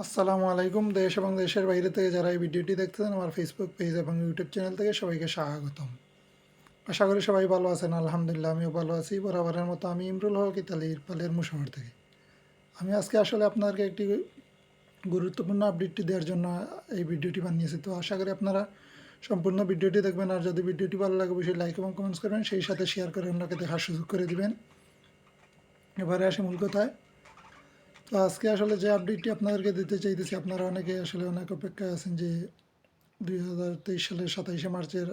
আসসালামু আলাইকুম। দেশ এবং দেশের বাইরে থেকে যারা এই ভিডিওটি দেখতেছেন আমার ফেসবুক পেজ এবং ইউটিউব চ্যানেল থেকে সবাইকে স্বাগতম। আশা করি সবাই ভালো আছেন। আলহামদুলিল্লাহ আমিও ভালো আছি। বরাবরের মতো আমি ইমরুল হক ইতালি ইরপালের মুশহর থেকে। আমি আজকে আসলে আপনাদেরকে একটি গুরুত্বপূর্ণ আপডেটটি দেওয়ার জন্য এই ভিডিওটি বানিয়েছি। তো আশা করি আপনারা সম্পূর্ণ ভিডিওটি দেখবেন, আর যদি ভিডিওটি ভালো লাগে অবশ্যই লাইক এবং কমেন্টস করবেন, সেই সাথে শেয়ার করে অন্যকে দেখার সুযোগ করে দিবেন। এবারে আসি মূল কথায়। তো আজকে আসলে যে আপডেটটি আপনাদেরকে দিতে চাইতেছি, আপনারা অনেকে আসলে অনেক অপেক্ষায় আছেন যে 2023 সালের 27শে মার্চের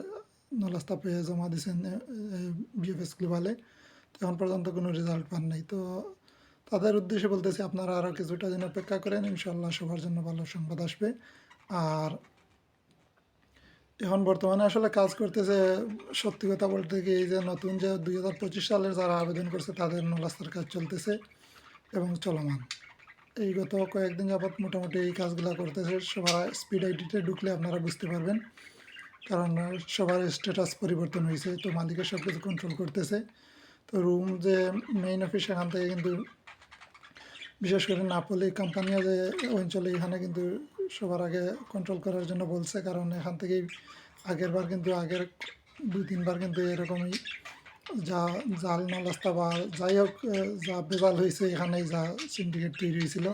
নলাস্তা পেয়ে জমা দিয়েছেন বিএফএস গ্লোবালে। তো এখন পর্যন্ত কোনো রেজাল্ট পান নাই। তো তাদের উদ্দেশ্যে বলতেছি আপনারা আরও কিছুটা দিন অপেক্ষা করেন, ইনশাল্লাহ সবার জন্য ভালো সংবাদ আসবে। আর এখন বর্তমানে আসলে কাজ করতেছে, সত্যি কথা বলতে কি, এই যে নতুন যে 2025 সালের যারা আবেদন করছে তাদের নলাস্তার কাজ চলতেছে এবং চলমান। এই গত কয়েকদিন যাবৎ মোটামুটি এই কাজগুলো করতেছে। সবার স্পিড আইডিতে ঢুকলে আপনারা বুঝতে পারবেন, কারণ সবার স্ট্যাটাস পরিবর্তন হয়েছে। তো মালিকের সব কিছু কন্ট্রোল করতেছে। তো রুম যে মেইন অফিস, সেখান থেকে কিন্তু বিশেষ করে নাপোলি কোম্পানিও যে অঞ্চলে, এখানে কিন্তু সবার আগে কন্ট্রোল করার জন্য বলছে, কারণ এখান থেকেই আগের 2-3 বার কিন্তু এরকমই যা জাল নালাস্তা বা যাই হোক যা বেজাল হয়েছে এখানেই, যা সিন্ডিকেট তৈরি হয়েছিল,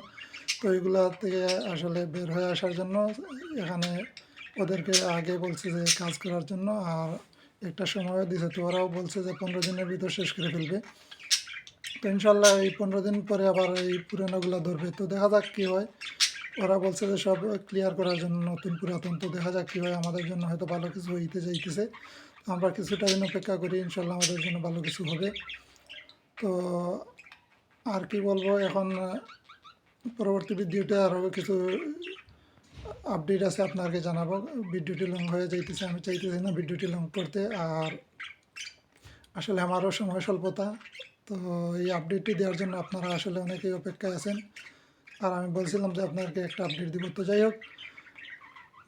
তো এইগুলা থেকে আসলে বের হয়ে আসার জন্য এখানে ওদেরকে আগে বলছে যে কাজ করার জন্য, আর একটা সময়ও দিয়েছে। তো ওরাও বলছে যে 15 দিনের ভিতর শেষ করে ফেলবে। তো ইনশাল্লাহ এই 15 দিন পরে আবার এই পুরানোগুলো ধরবে। তো দেখা যাক কী হয়। ওরা বলছে যে সব ক্লিয়ার করার জন্য নতুন পুরাতন। তো দেখা যাক কী হয়। আমাদের জন্য হয়তো ভালো কিছু হইতে যাইতেছে। আমরা কিছুটা দিন অপেক্ষা করি, ইনশাল্লাহ আমাদের জন্য ভালো কিছু হবে। তো আর কি বলবো, এখন পরবর্তী ভিডিওতে আরও কিছু আপডেট আছে আপনাকে জানাবো। ভিডিওটি লং হয়ে যাইতেছে, আমি চাইতেছি না ভিডিওটি লং করতে। আর আসলে আমারও সময় স্বল্পতা। তো এই আপডেটটি দেওয়ার জন্য আপনারা আসলে অনেকেই অপেক্ষায় আছেন, আর আমি বলছিলাম যে আপনাদেরকে একটা আপডেট দিব। তো যাই হোক,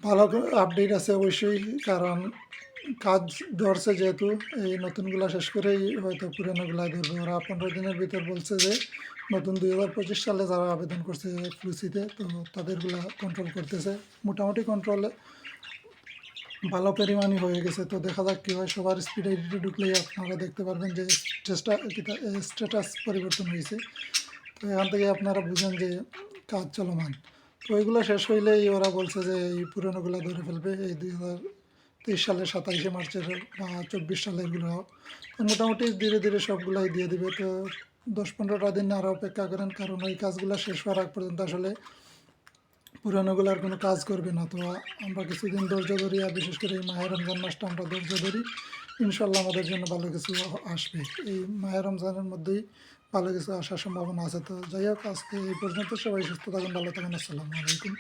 ভালো আপডেট আছে অবশ্যই, কারণ কাজ ধরছে যেহেতু, এই নতুনগুলা শেষ করেই হয়তো পুরানোগুলা ধরবে। ওরা 15 দিনের ভিতর বলছে যে নতুন 2025 সালে যারা আবেদন করছে ফ্লুসিতে, তো তাদেরগুলা কন্ট্রোল করতেছে। মোটামুটি কন্ট্রোল ভালো পরিমাণই হয়ে গেছে। তো দেখা যাক কী হয়। সবার স্পিড আইডিতে ঢুকলেই আপনারা দেখতে পারবেন যে স্ট্যাটাস পরিবর্তন হয়েছে। তো এখান থেকে আপনারা বুঝেন যে কাজ চলমান। তো ওইগুলো শেষ হইলেই ওরা বলছে যে এই পুরোনোগুলো ধরে ফেলবে এই 2023 সালের 27শে মার্চের বা 24 সালেরগুলো। তো মোটামুটি ধীরে ধীরে সবগুলাই দিয়ে দিবে। তো 10-15টা দিন আরও অপেক্ষা করেন, কারণ ওই কাজগুলো শেষ হওয়ার আগ পর্যন্ত আসলে পুরানোগুলো আর কোনো কাজ করবে না। তো আমরা কিছুদিন ধৈর্য ধরি, আর বিশেষ করে এই মাহে রমজান মাসটা আমরা ধৈর্য ধরি। ইনশাল্লাহ আমাদের জন্য ভালো কিছু আসবে। এই মাহে রমজানের মধ্যেই ভালো কিছু আসার সম্ভাবনা আছে। তো যাই হোক, আজকে এই পর্যন্ত। সবাই সুস্থ থাকুন, ভালো থাকুন। আসসালামু আলাইকুম।